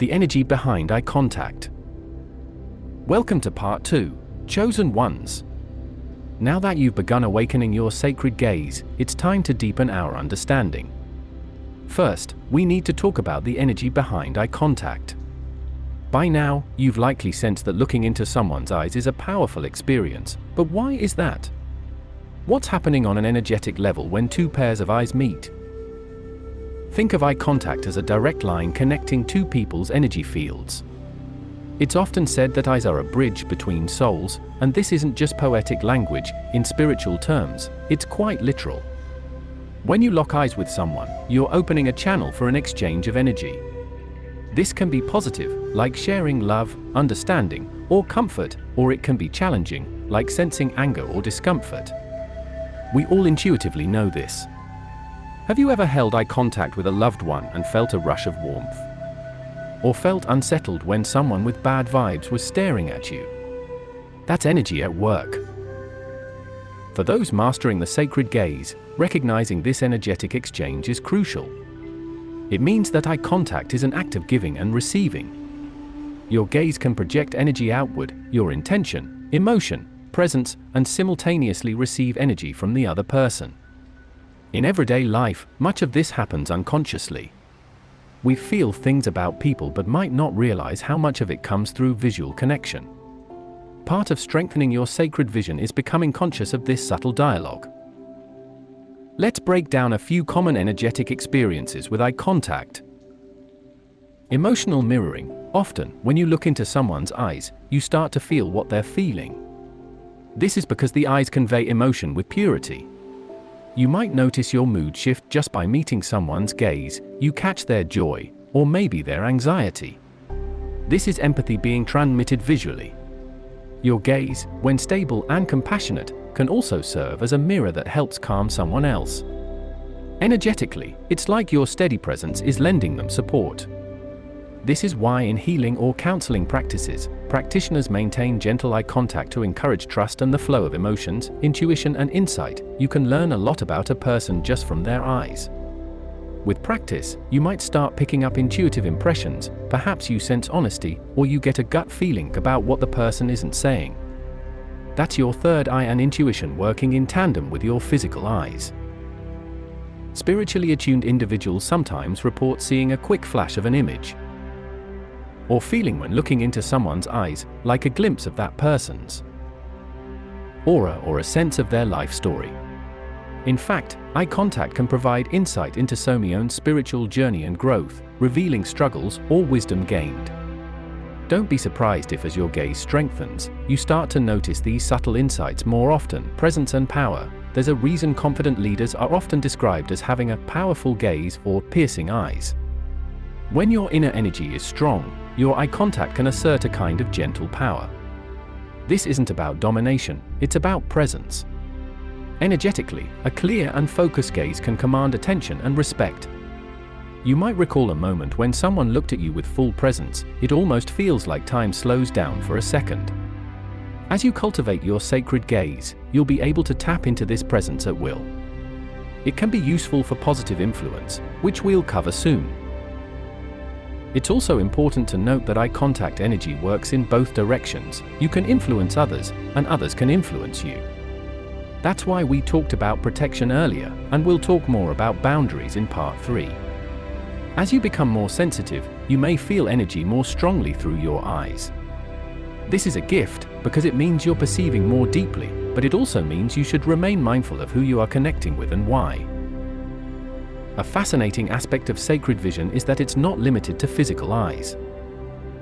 The energy behind eye contact. Welcome to part 2, Chosen Ones. Now that you've begun awakening your sacred gaze, it's time to deepen our understanding. First, we need to talk about the energy behind eye contact. By now, you've likely sensed that looking into someone's eyes is a powerful experience, but why is that? What's happening on an energetic level when two pairs of eyes meet? Think of eye contact as a direct line connecting two people's energy fields. It's often said that eyes are a bridge between souls, and this isn't just poetic language. In spiritual terms, it's quite literal. When you lock eyes with someone, you're opening a channel for an exchange of energy. This can be positive, like sharing love, understanding, or comfort, or it can be challenging, like sensing anger or discomfort. We all intuitively know this. Have you ever held eye contact with a loved one and felt a rush of warmth? Or felt unsettled when someone with bad vibes was staring at you? That's energy at work. For those mastering the sacred gaze, recognizing this energetic exchange is crucial. It means that eye contact is an act of giving and receiving. Your gaze can project energy outward, your intention, emotion, presence, and simultaneously receive energy from the other person. In everyday life, much of this happens unconsciously. We feel things about people but might not realize how much of it comes through visual connection. Part of strengthening your sacred vision is becoming conscious of this subtle dialogue. Let's break down a few common energetic experiences with eye contact. Emotional mirroring. Often, when you look into someone's eyes, you start to feel what they're feeling. This is because the eyes convey emotion with purity. You might notice your mood shift just by meeting someone's gaze. You catch their joy, or maybe their anxiety. This is empathy being transmitted visually. Your gaze, when stable and compassionate, can also serve as a mirror that helps calm someone else. Energetically, it's like your steady presence is lending them support. This is why in healing or counseling practices, practitioners maintain gentle eye contact to encourage trust and the flow of emotions, intuition, and insight. You can learn a lot about a person just from their eyes. With practice, you might start picking up intuitive impressions. Perhaps you sense honesty, or you get a gut feeling about what the person isn't saying. That's your third eye and intuition working in tandem with your physical eyes. Spiritually attuned individuals sometimes report seeing a quick flash of an image, or feeling when looking into someone's eyes, like a glimpse of that person's aura or a sense of their life story. In fact, eye contact can provide insight into someone's spiritual journey and growth, revealing struggles or wisdom gained. Don't be surprised if as your gaze strengthens, you start to notice these subtle insights more often. Presence and power. There's a reason confident leaders are often described as having a powerful gaze or piercing eyes. When your inner energy is strong, your eye contact can assert a kind of gentle power. This isn't about domination, it's about presence. Energetically, a clear and focused gaze can command attention and respect. You might recall a moment when someone looked at you with full presence. It almost feels like time slows down for a second. As you cultivate your sacred gaze, you'll be able to tap into this presence at will. It can be useful for positive influence, which we'll cover soon. It's also important to note that eye contact energy works in both directions. You can influence others, and others can influence you. That's why we talked about protection earlier, and we'll talk more about boundaries in part 3. As you become more sensitive, you may feel energy more strongly through your eyes. This is a gift, because it means you're perceiving more deeply, but it also means you should remain mindful of who you are connecting with and why. A fascinating aspect of sacred vision is that it's not limited to physical eyes.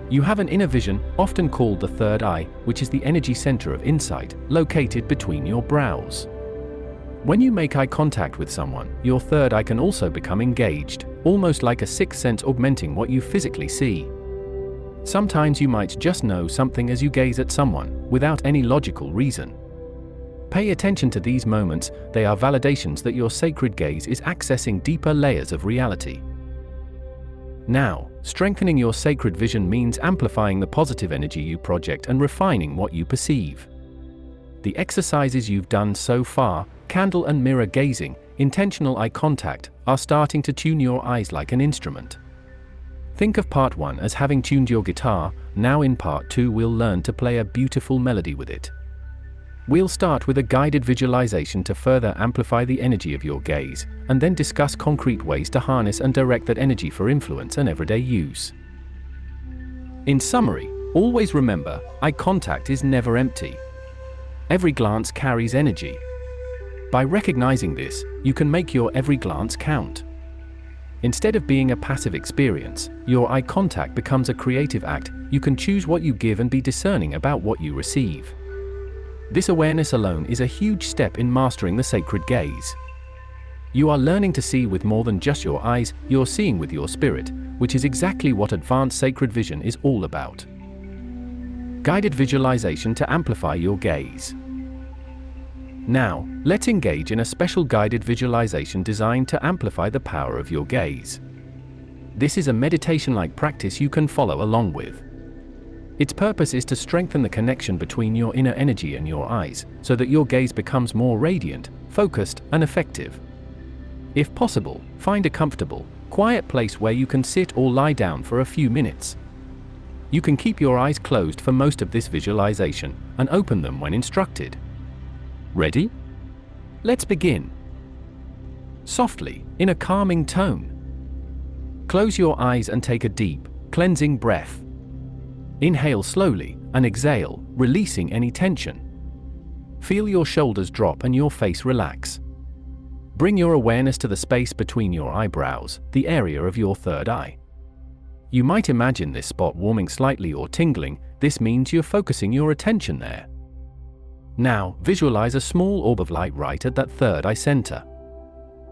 You have an inner vision, often called the third eye, which is the energy center of insight, located between your brows. When you make eye contact with someone, your third eye can also become engaged, almost like a sixth sense augmenting what you physically see. Sometimes you might just know something as you gaze at someone, without any logical reason. Pay attention to these moments. They are validations that your sacred gaze is accessing deeper layers of reality. Now, strengthening your sacred vision means amplifying the positive energy you project and refining what you perceive. The exercises you've done so far, candle and mirror gazing, intentional eye contact, are starting to tune your eyes like an instrument. Think of part 1 as having tuned your guitar. Now in part 2 we'll learn to play a beautiful melody with it. We'll start with a guided visualization to further amplify the energy of your gaze, and then discuss concrete ways to harness and direct that energy for influence and everyday use. In summary, always remember, eye contact is never empty. Every glance carries energy. By recognizing this, you can make your every glance count. Instead of being a passive experience, your eye contact becomes a creative act. You can choose what you give and be discerning about what you receive. This awareness alone is a huge step in mastering the sacred gaze. You are learning to see with more than just your eyes, you're seeing with your spirit, which is exactly what advanced sacred vision is all about. Guided visualization to amplify your gaze. Now, let's engage in a special guided visualization designed to amplify the power of your gaze. This is a meditation-like practice you can follow along with. Its purpose is to strengthen the connection between your inner energy and your eyes, so that your gaze becomes more radiant, focused, and effective. If possible, find a comfortable, quiet place where you can sit or lie down for a few minutes. You can keep your eyes closed for most of this visualization, and open them when instructed. Ready? Let's begin. Softly, in a calming tone. Close your eyes and take a deep, cleansing breath. Inhale slowly, and exhale, releasing any tension. Feel your shoulders drop and your face relax. Bring your awareness to the space between your eyebrows, the area of your third eye. You might imagine this spot warming slightly or tingling. This means you're focusing your attention there. Now, visualize a small orb of light right at that third eye center.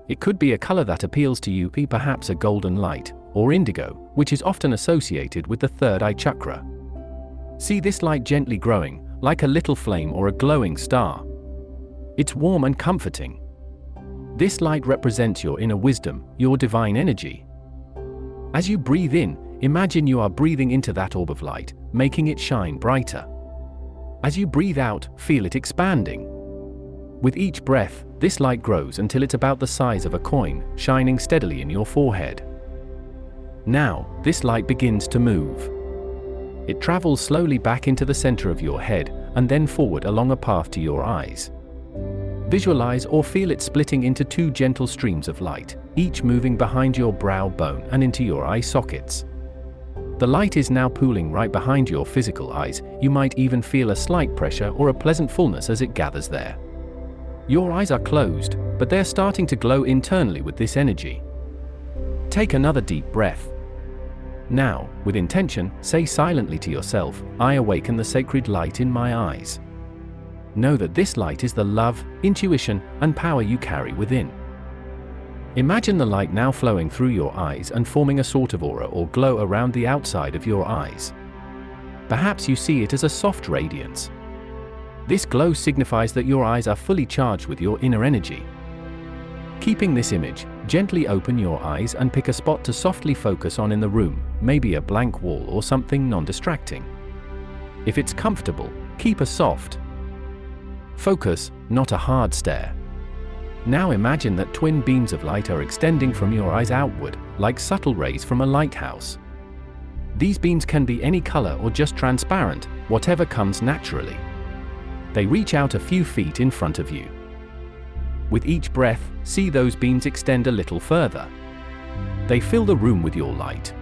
It could be a color that appeals to you, perhaps a golden light, or indigo, which is often associated with the third eye chakra. See this light gently growing, like a little flame or a glowing star. It's warm and comforting. This light represents your inner wisdom, your divine energy. As you breathe in, imagine you are breathing into that orb of light, making it shine brighter. As you breathe out, feel it expanding. With each breath, this light grows until it's about the size of a coin, shining steadily in your forehead. Now, this light begins to move. It travels slowly back into the center of your head, and then forward along a path to your eyes. Visualize or feel it splitting into two gentle streams of light, each moving behind your brow bone and into your eye sockets. The light is now pooling right behind your physical eyes. You might even feel a slight pressure or a pleasant fullness as it gathers there. Your eyes are closed, but they're starting to glow internally with this energy. Take another deep breath. Now, with intention, say silently to yourself, "I awaken the sacred light in my eyes." Know that this light is the love, intuition, and power you carry within. Imagine the light now flowing through your eyes and forming a sort of aura or glow around the outside of your eyes. Perhaps you see it as a soft radiance. This glow signifies that your eyes are fully charged with your inner energy. Keeping this image, gently open your eyes and pick a spot to softly focus on in the room, maybe a blank wall or something non-distracting. If it's comfortable, keep a soft focus, not a hard stare. Now imagine that twin beams of light are extending from your eyes outward, like subtle rays from a lighthouse. These beams can be any color or just transparent, whatever comes naturally. They reach out a few feet in front of you. With each breath, see those beams extend a little further. They fill the room with your light.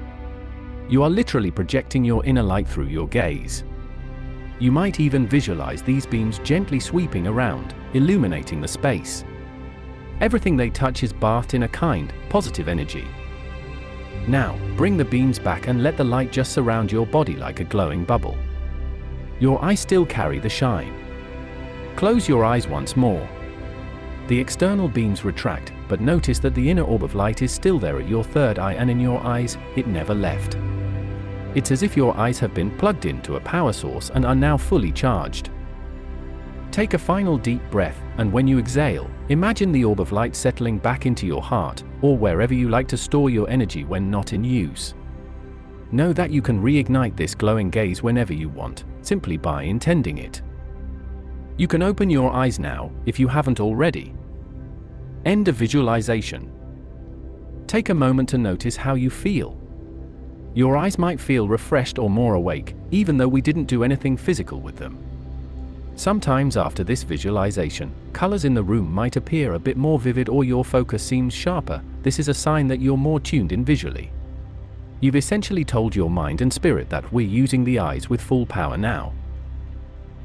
You are literally projecting your inner light through your gaze. You might even visualize these beams gently sweeping around, illuminating the space. Everything they touch is bathed in a kind, positive energy. Now, bring the beams back and let the light just surround your body like a glowing bubble. Your eyes still carry the shine. Close your eyes once more. The external beams retract, but notice that the inner orb of light is still there at your third eye, and in your eyes, it never left. It's as if your eyes have been plugged into a power source and are now fully charged. Take a final deep breath, and when you exhale, imagine the orb of light settling back into your heart, or wherever you like to store your energy when not in use. Know that you can reignite this glowing gaze whenever you want, simply by intending it. You can open your eyes now, if you haven't already. End of visualization. Take a moment to notice how you feel. Your eyes might feel refreshed or more awake, even though we didn't do anything physical with them. Sometimes after this visualization, colors in the room might appear a bit more vivid or your focus seems sharper. This is a sign that you're more tuned in visually. You've essentially told your mind and spirit that we're using the eyes with full power now.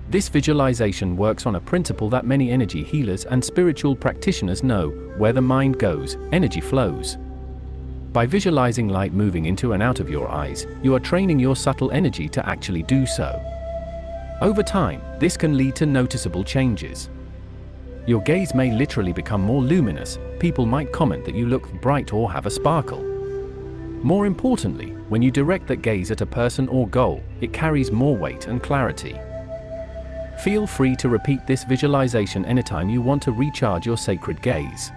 This visualization works on a principle that many energy healers and spiritual practitioners know: where the mind goes, energy flows. By visualizing light moving into and out of your eyes, you are training your subtle energy to actually do so. Over time, this can lead to noticeable changes. Your gaze may literally become more luminous. People might comment that you look bright or have a sparkle. More importantly, when you direct that gaze at a person or goal, it carries more weight and clarity. Feel free to repeat this visualization anytime you want to recharge your sacred gaze.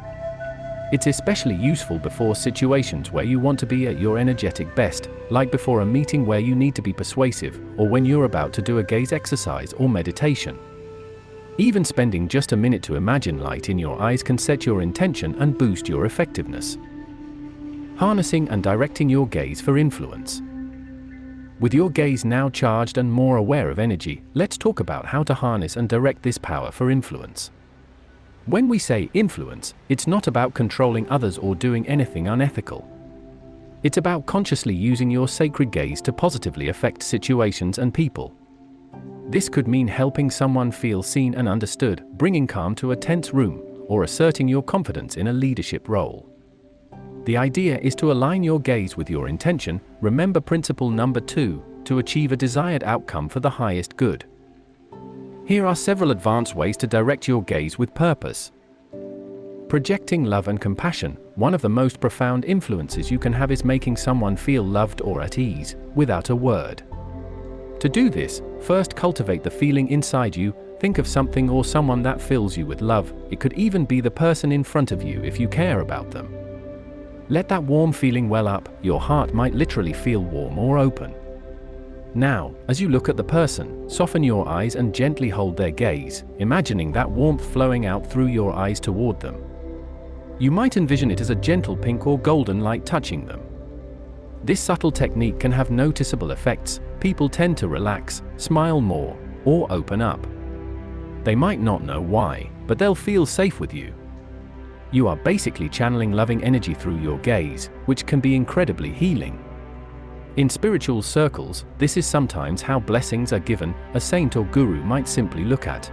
It's especially useful before situations where you want to be at your energetic best, like before a meeting where you need to be persuasive, or when you're about to do a gaze exercise or meditation. Even spending just a minute to imagine light in your eyes can set your intention and boost your effectiveness. Harnessing and directing your gaze for influence. With your gaze now charged and more aware of energy, let's talk about how to harness and direct this power for influence. When we say influence, it's not about controlling others or doing anything unethical. It's about consciously using your sacred gaze to positively affect situations and people. This could mean helping someone feel seen and understood, bringing calm to a tense room, or asserting your confidence in a leadership role. The idea is to align your gaze with your intention. Remember principle number 2, to achieve a desired outcome for the highest good. Here are several advanced ways to direct your gaze with purpose. Projecting love and compassion. One of the most profound influences you can have is making someone feel loved or at ease, without a word. To do this, first cultivate the feeling inside you. Think of something or someone that fills you with love. It could even be the person in front of you if you care about them. Let that warm feeling well up. Your heart might literally feel warm or open. Now, as you look at the person, soften your eyes and gently hold their gaze, imagining that warmth flowing out through your eyes toward them. You might envision it as a gentle pink or golden light touching them. This subtle technique can have noticeable effects. People tend to relax, smile more, or open up. They might not know why, but they'll feel safe with you. You are basically channeling loving energy through your gaze, which can be incredibly healing. In spiritual circles, this is sometimes how blessings are given. A saint or guru might simply look at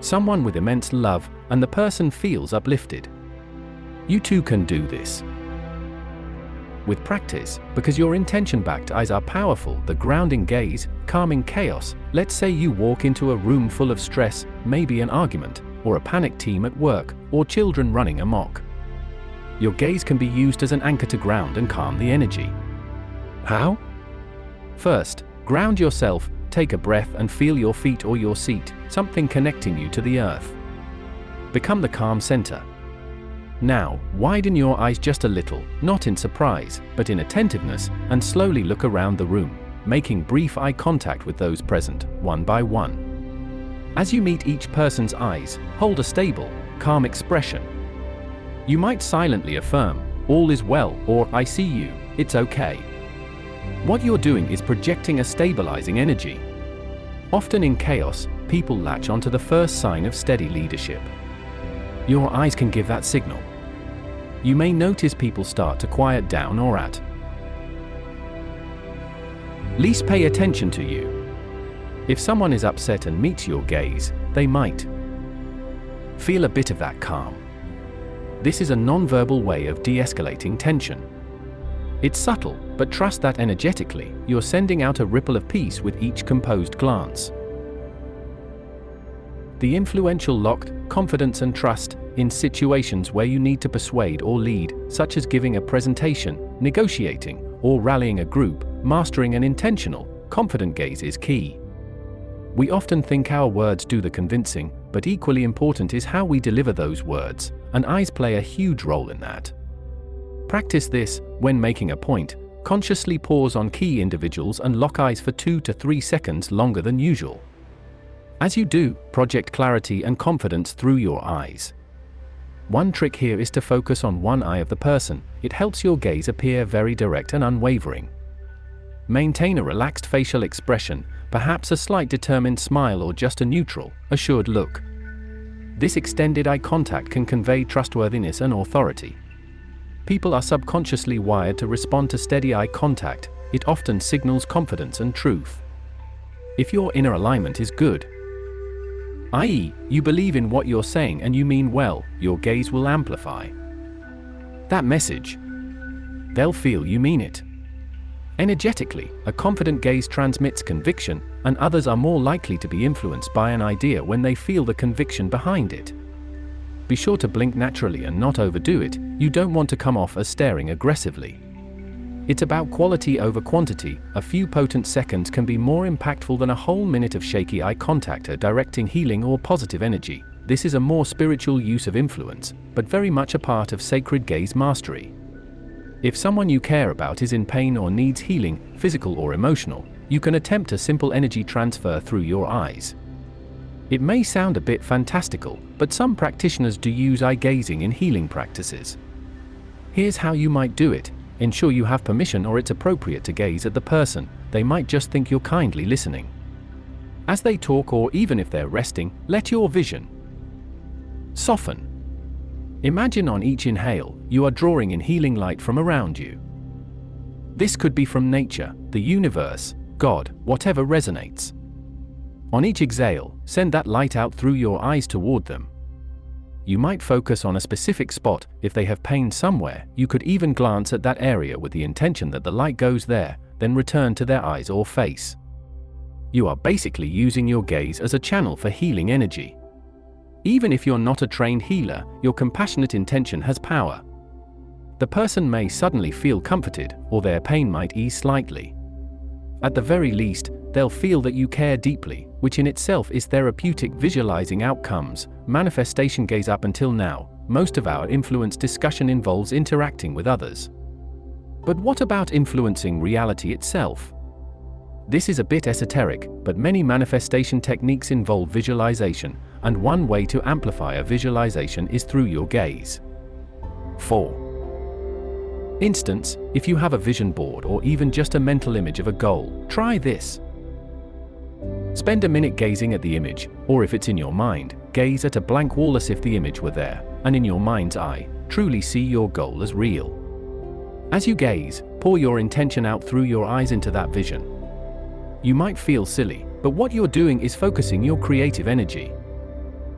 someone with immense love, and the person feels uplifted. You too can do this. With practice, because your intention-backed eyes are powerful, the grounding gaze, calming chaos. Let's say you walk into a room full of stress, maybe an argument, or a panic team at work, or children running amok. Your gaze can be used as an anchor to ground and calm the energy. How? First, ground yourself. Take a breath and feel your feet or your seat, something connecting you to the earth. Become the calm center. Now, widen your eyes just a little, not in surprise, but in attentiveness, and slowly look around the room, making brief eye contact with those present, one by one. As you meet each person's eyes, hold a stable, calm expression. You might silently affirm, "All is well," or "I see you, it's okay." What you're doing is projecting a stabilizing energy. Often in chaos, people latch onto the first sign of steady leadership. Your eyes can give that signal. You may notice people start to quiet down or at least pay attention to you. If someone is upset and meets your gaze, they might feel a bit of that calm. This is a non-verbal way of de-escalating tension. It's subtle, but trust that energetically, you're sending out a ripple of peace with each composed glance. The influential locked, confidence and trust, in situations where you need to persuade or lead, such as giving a presentation, negotiating, or rallying a group, mastering an intentional, confident gaze is key. We often think our words do the convincing, but equally important is how we deliver those words, and eyes play a huge role in that. Practice this. When making a point, consciously pause on key individuals and lock eyes for 2 to 3 seconds longer than usual. As you do, project clarity and confidence through your eyes. One trick here is to focus on one eye of the person. It helps your gaze appear very direct and unwavering. Maintain a relaxed facial expression, perhaps a slight determined smile or just a neutral, assured look. This extended eye contact can convey trustworthiness and authority. People are subconsciously wired to respond to steady eye contact. It often signals confidence and truth. If your inner alignment is good, i.e., you believe in what you're saying and you mean well, your gaze will amplify that message. They'll feel you mean it. Energetically, a confident gaze transmits conviction, and others are more likely to be influenced by an idea when they feel the conviction behind it. Be sure to blink naturally and not overdo it. You don't want to come off as staring aggressively. It's about quality over quantity. A few potent seconds can be more impactful than a whole minute of shaky eye contact directing healing or positive energy. This is a more spiritual use of influence, but very much a part of sacred gaze mastery. If someone you care about is in pain or needs healing, physical or emotional, you can attempt a simple energy transfer through your eyes. It may sound a bit fantastical, but some practitioners do use eye gazing in healing practices. Here's how you might do it. Ensure you have permission or it's appropriate to gaze at the person. They might just think you're kindly listening. As they talk or even if they're resting, let your vision soften. Imagine on each inhale, you are drawing in healing light from around you. This could be from nature, the universe, God, whatever resonates. On each exhale, send that light out through your eyes toward them. You might focus on a specific spot. If they have pain somewhere, you could even glance at that area with the intention that the light goes there, then return to their eyes or face. You are basically using your gaze as a channel for healing energy. Even if you're not a trained healer, your compassionate intention has power. The person may suddenly feel comforted, or their pain might ease slightly. At the very least, they'll feel that you care deeply, which in itself is therapeutic. Visualizing outcomes, manifestation gaze. Up until now, most of our influence discussion involves interacting with others. But what about influencing reality itself? This is a bit esoteric, but many manifestation techniques involve visualization, and one way to amplify a visualization is through your gaze. For instance, if you have a vision board or even just a mental image of a goal, try this. Spend a minute gazing at the image, or if it's in your mind, gaze at a blank wall as if the image were there, and in your mind's eye, truly see your goal as real. As you gaze, pour your intention out through your eyes into that vision. You might feel silly, but what you're doing is focusing your creative energy.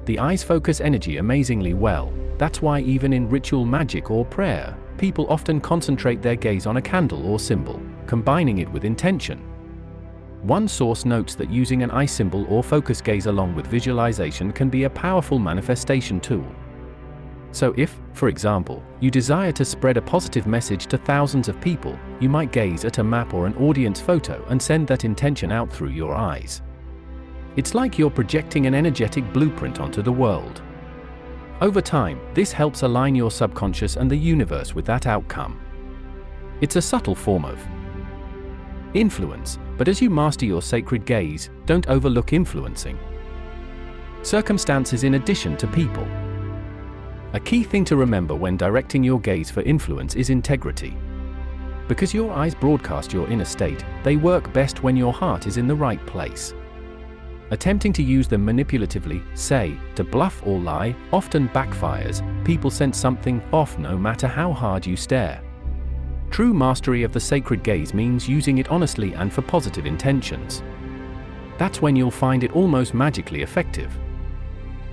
The eyes focus energy amazingly well. That's why even in ritual magic or prayer, people often concentrate their gaze on a candle or symbol, combining it with intention. One source notes that using an eye symbol or focus gaze along with visualization can be a powerful manifestation tool. So if, for example, you desire to spread a positive message to thousands of people, you might gaze at a map or an audience photo and send that intention out through your eyes. It's like you're projecting an energetic blueprint onto the world. Over time, this helps align your subconscious and the universe with that outcome. It's a subtle form of influence, but as you master your sacred gaze, don't overlook influencing circumstances in addition to people. A key thing to remember when directing your gaze for influence is integrity. Because your eyes broadcast your inner state, they work best when your heart is in the right place. Attempting to use them manipulatively, say, to bluff or lie, often backfires. People sense something off no matter how hard you stare. True mastery of the sacred gaze means using it honestly and for positive intentions. That's when you'll find it almost magically effective.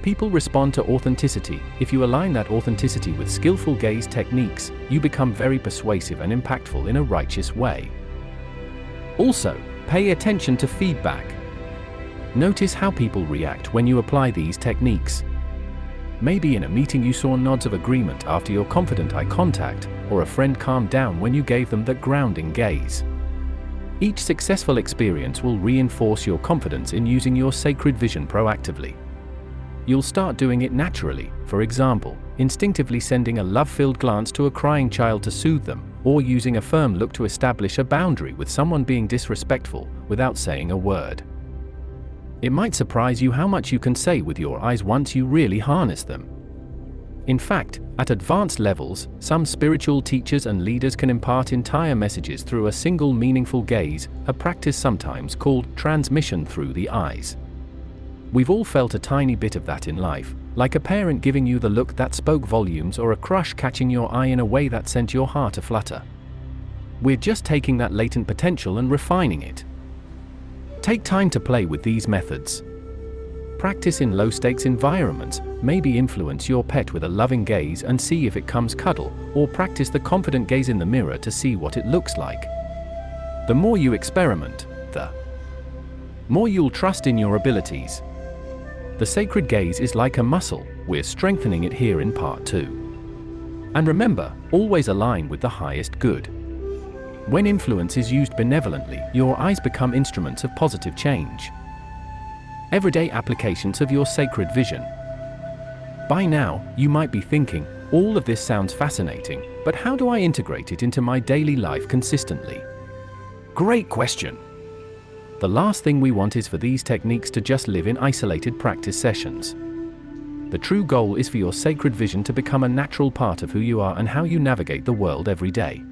People respond to authenticity. If you align that authenticity with skillful gaze techniques, you become very persuasive and impactful in a righteous way. Also, pay attention to feedback. Notice how people react when you apply these techniques. Maybe in a meeting you saw nods of agreement after your confident eye contact, or a friend calmed down when you gave them that grounding gaze. Each successful experience will reinforce your confidence in using your sacred vision proactively. You'll start doing it naturally, for example, instinctively sending a love-filled glance to a crying child to soothe them, or using a firm look to establish a boundary with someone being disrespectful, without saying a word. It might surprise you how much you can say with your eyes once you really harness them. In fact, at advanced levels, some spiritual teachers and leaders can impart entire messages through a single meaningful gaze, a practice sometimes called transmission through the eyes. We've all felt a tiny bit of that in life, like a parent giving you the look that spoke volumes or a crush catching your eye in a way that sent your heart aflutter. We're just taking that latent potential and refining it. Take time to play with these methods. Practice in low-stakes environments, maybe influence your pet with a loving gaze and see if it comes cuddle, or practice the confident gaze in the mirror to see what it looks like. The more you experiment, the more you'll trust in your abilities. The sacred gaze is like a muscle, we're strengthening it here in part 2. And remember, always align with the highest good. When influence is used benevolently, your eyes become instruments of positive change. Everyday applications of your sacred vision. By now, you might be thinking, all of this sounds fascinating, but how do I integrate it into my daily life consistently? Great question. The last thing we want is for these techniques to just live in isolated practice sessions. The true goal is for your sacred vision to become a natural part of who you are and how you navigate the world every day.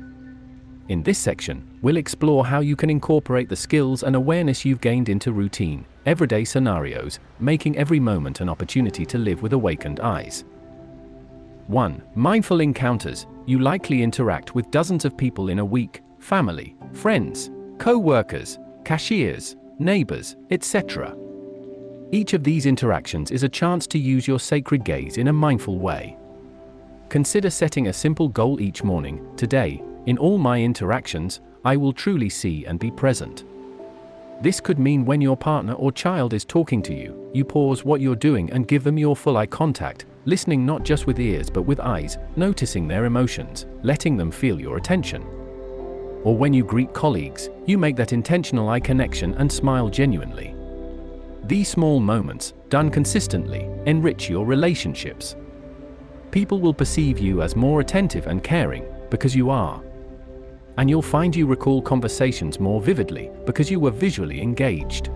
In this section, we'll explore how you can incorporate the skills and awareness you've gained into routine, everyday scenarios, making every moment an opportunity to live with awakened eyes. 1. Mindful encounters. You likely interact with dozens of people in a week: family, friends, co-workers, cashiers, neighbors, etc. Each of these interactions is a chance to use your sacred gaze in a mindful way. Consider setting a simple goal each morning: today, in all my interactions, I will truly see and be present. This could mean when your partner or child is talking to you, you pause what you're doing and give them your full eye contact, listening not just with ears but with eyes, noticing their emotions, letting them feel your attention. Or when you greet colleagues, you make that intentional eye connection and smile genuinely. These small moments, done consistently, enrich your relationships. People will perceive you as more attentive and caring, because you are. And you'll find you recall conversations more vividly, because you were visually engaged.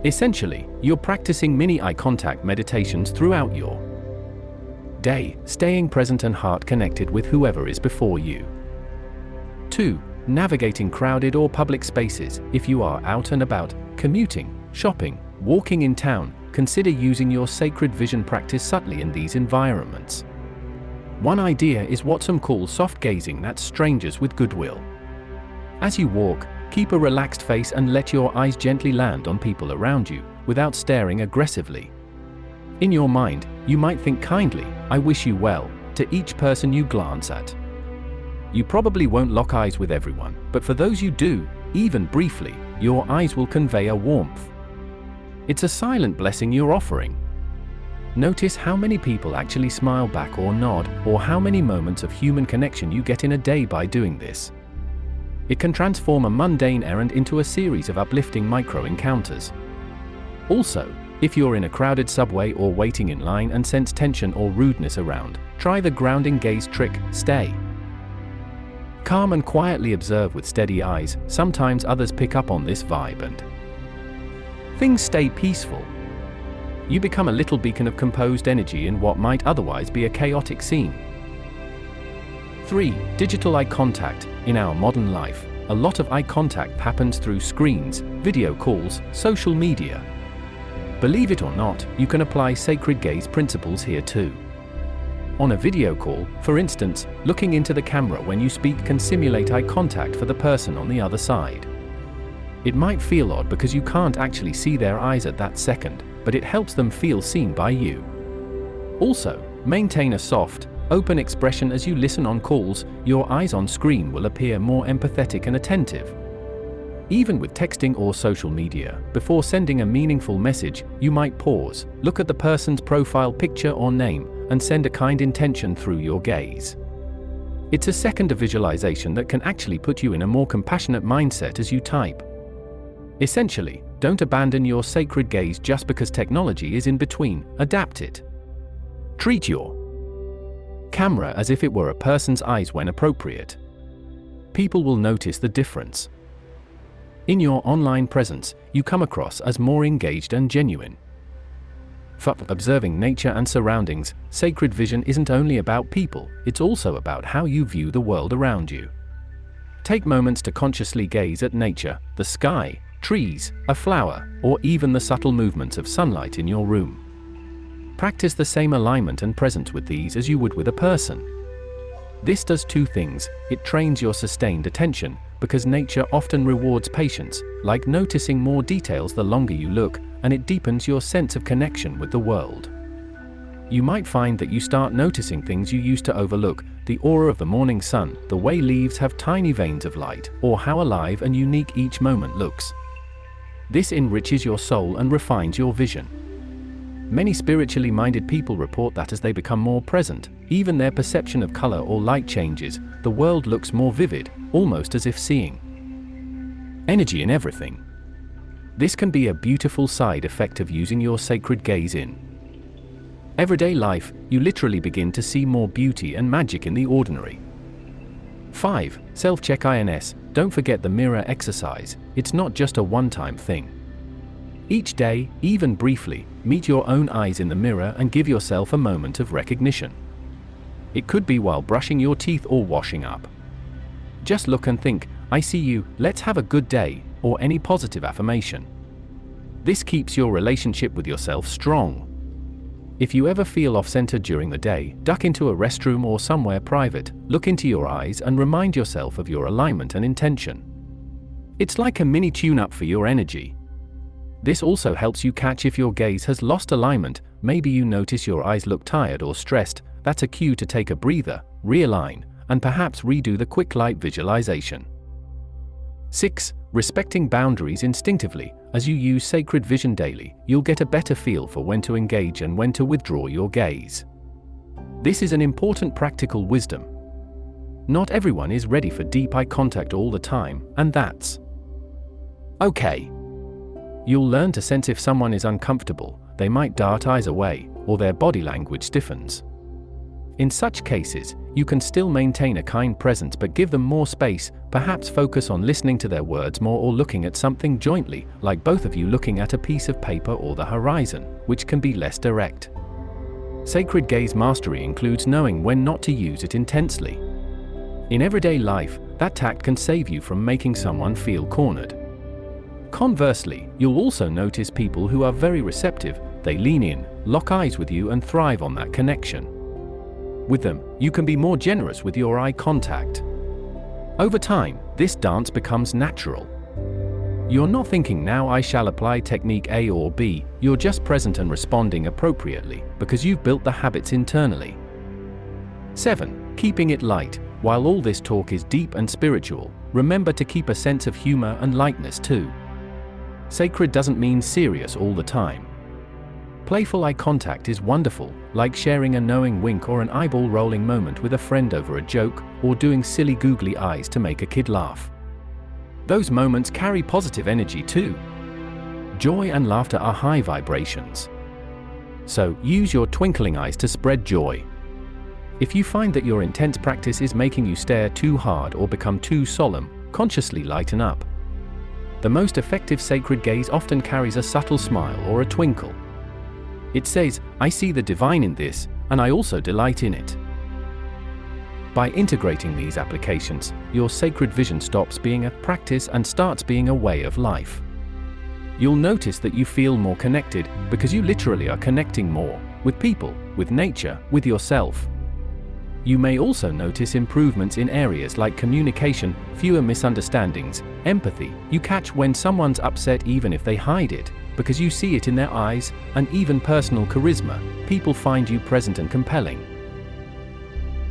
Essentially, you're practicing mini eye contact meditations throughout your day, staying present and heart connected with whoever is before you. 2. Navigating crowded or public spaces. If you are out and about, commuting, shopping, walking in town, consider using your sacred vision practice subtly in these environments. One idea is what some call soft gazing, that's strangers with goodwill. As you walk, keep a relaxed face and let your eyes gently land on people around you, without staring aggressively. In your mind, you might think kindly, "I wish you well," to each person you glance at. You probably won't lock eyes with everyone, but for those you do, even briefly, your eyes will convey a warmth. It's a silent blessing you're offering. Notice how many people actually smile back or nod, or how many moments of human connection you get in a day by doing this. It can transform a mundane errand into a series of uplifting micro-encounters. Also, if you're in a crowded subway or waiting in line and sense tension or rudeness around, try the grounding gaze trick: stay calm and quietly observe with steady eyes. Sometimes others pick up on this vibe and things stay peaceful. You become a little beacon of composed energy in what might otherwise be a chaotic scene. 3. Digital eye contact. In our modern life, a lot of eye contact happens through screens, video calls, social media. Believe it or not, you can apply sacred gaze principles here too. On a video call, for instance, looking into the camera when you speak can simulate eye contact for the person on the other side. It might feel odd because you can't actually see their eyes at that second, but it helps them feel seen by you. Also, maintain a soft, open expression as you listen on calls. Your eyes on screen will appear more empathetic and attentive. Even with texting or social media, before sending a meaningful message, you might pause, look at the person's profile picture or name, and send a kind intention through your gaze. It's a second visualization that can actually put you in a more compassionate mindset as you type. Essentially, don't abandon your sacred gaze just because technology is in between. Adapt it. Treat your camera as if it were a person's eyes when appropriate. People will notice the difference. In your online presence, you come across as more engaged and genuine. For observing nature and surroundings, sacred vision isn't only about people, it's also about how you view the world around you. Take moments to consciously gaze at nature, the sky, trees, a flower, or even the subtle movements of sunlight in your room. Practice the same alignment and presence with these as you would with a person. This does two things. It trains your sustained attention, because nature often rewards patience, like noticing more details the longer you look, and it deepens your sense of connection with the world. You might find that you start noticing things you used to overlook, the aura of the morning sun, the way leaves have tiny veins of light, or how alive and unique each moment looks. This enriches your soul and refines your vision. Many spiritually minded people report that as they become more present, even their perception of color or light changes, the world looks more vivid, almost as if seeing energy in everything. This can be a beautiful side effect of using your sacred gaze in everyday life. You literally begin to see more beauty and magic in the ordinary. 5. Self-check ins. Don't forget the mirror exercise. It's not just a one-time thing. Each day, even briefly, meet your own eyes in the mirror and give yourself a moment of recognition. It could be while brushing your teeth or washing up. Just look and think, "I see you, let's have a good day," or any positive affirmation. This keeps your relationship with yourself strong. If you ever feel off-center during the day, duck into a restroom or somewhere private, look into your eyes and remind yourself of your alignment and intention. It's like a mini tune-up for your energy. This also helps you catch if your gaze has lost alignment. Maybe you notice your eyes look tired or stressed. That's a cue to take a breather, realign, and perhaps redo the quick light visualization. 6. Respecting boundaries instinctively. As you use sacred vision daily, you'll get a better feel for when to engage and when to withdraw your gaze. This is an important practical wisdom. Not everyone is ready for deep eye contact all the time, and that's okay. You'll learn to sense if someone is uncomfortable. They might dart eyes away, or their body language stiffens. In such cases, you can still maintain a kind presence but give them more space, perhaps focus on listening to their words more or looking at something jointly, like both of you looking at a piece of paper or the horizon, which can be less direct. Sacred gaze mastery includes knowing when not to use it intensely. In everyday life, that tact can save you from making someone feel cornered. Conversely, you'll also notice people who are very receptive. They lean in, lock eyes with you and thrive on that connection. With them, you can be more generous with your eye contact. Over time, this dance becomes natural. You're not thinking, "Now I shall apply technique A or B," you're just present and responding appropriately, because you've built the habits internally. 7. Keeping it light. While all this talk is deep and spiritual, remember to keep a sense of humor and lightness too. Sacred doesn't mean serious all the time. Playful eye contact is wonderful, like sharing a knowing wink or an eyeball-rolling moment with a friend over a joke, or doing silly googly eyes to make a kid laugh. Those moments carry positive energy too. Joy and laughter are high vibrations. So, use your twinkling eyes to spread joy. If you find that your intense practice is making you stare too hard or become too solemn, consciously lighten up. The most effective sacred gaze often carries a subtle smile or a twinkle. It says, "I see the divine in this, and I also delight in it." By integrating these applications, your sacred vision stops being a practice and starts being a way of life. You'll notice that you feel more connected, because you literally are connecting more with people, with nature, with yourself. You may also notice improvements in areas like communication, fewer misunderstandings, empathy. You catch when someone's upset even if they hide it, because you see it in their eyes, and even personal charisma. People find you present and compelling.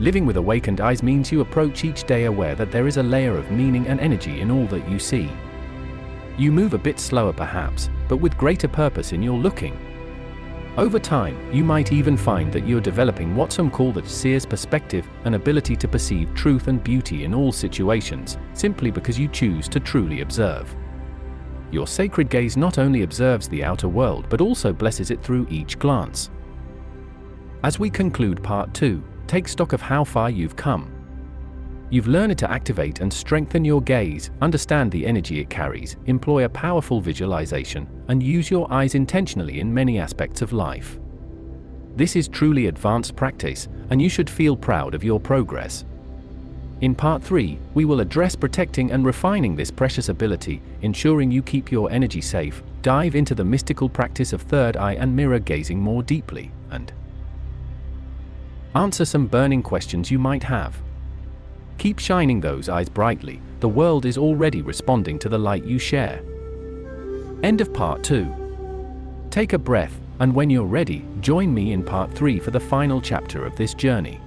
Living with awakened eyes means you approach each day aware that there is a layer of meaning and energy in all that you see. You move a bit slower perhaps, but with greater purpose in your looking. Over time, you might even find that you're developing what some call the seer's perspective, an ability to perceive truth and beauty in all situations, simply because you choose to truly observe. Your sacred gaze not only observes the outer world but also blesses it through each glance. As we conclude part 2, take stock of how far you've come. You've learned to activate and strengthen your gaze, understand the energy it carries, employ a powerful visualization, and use your eyes intentionally in many aspects of life. This is truly advanced practice, and you should feel proud of your progress. In Part 3, we will address protecting and refining this precious ability, ensuring you keep your energy safe, dive into the mystical practice of third eye and mirror gazing more deeply, and answer some burning questions you might have. Keep shining those eyes brightly, the world is already responding to the light you share. End of Part 2. Take a breath, and when you're ready, join me in Part 3 for the final chapter of this journey.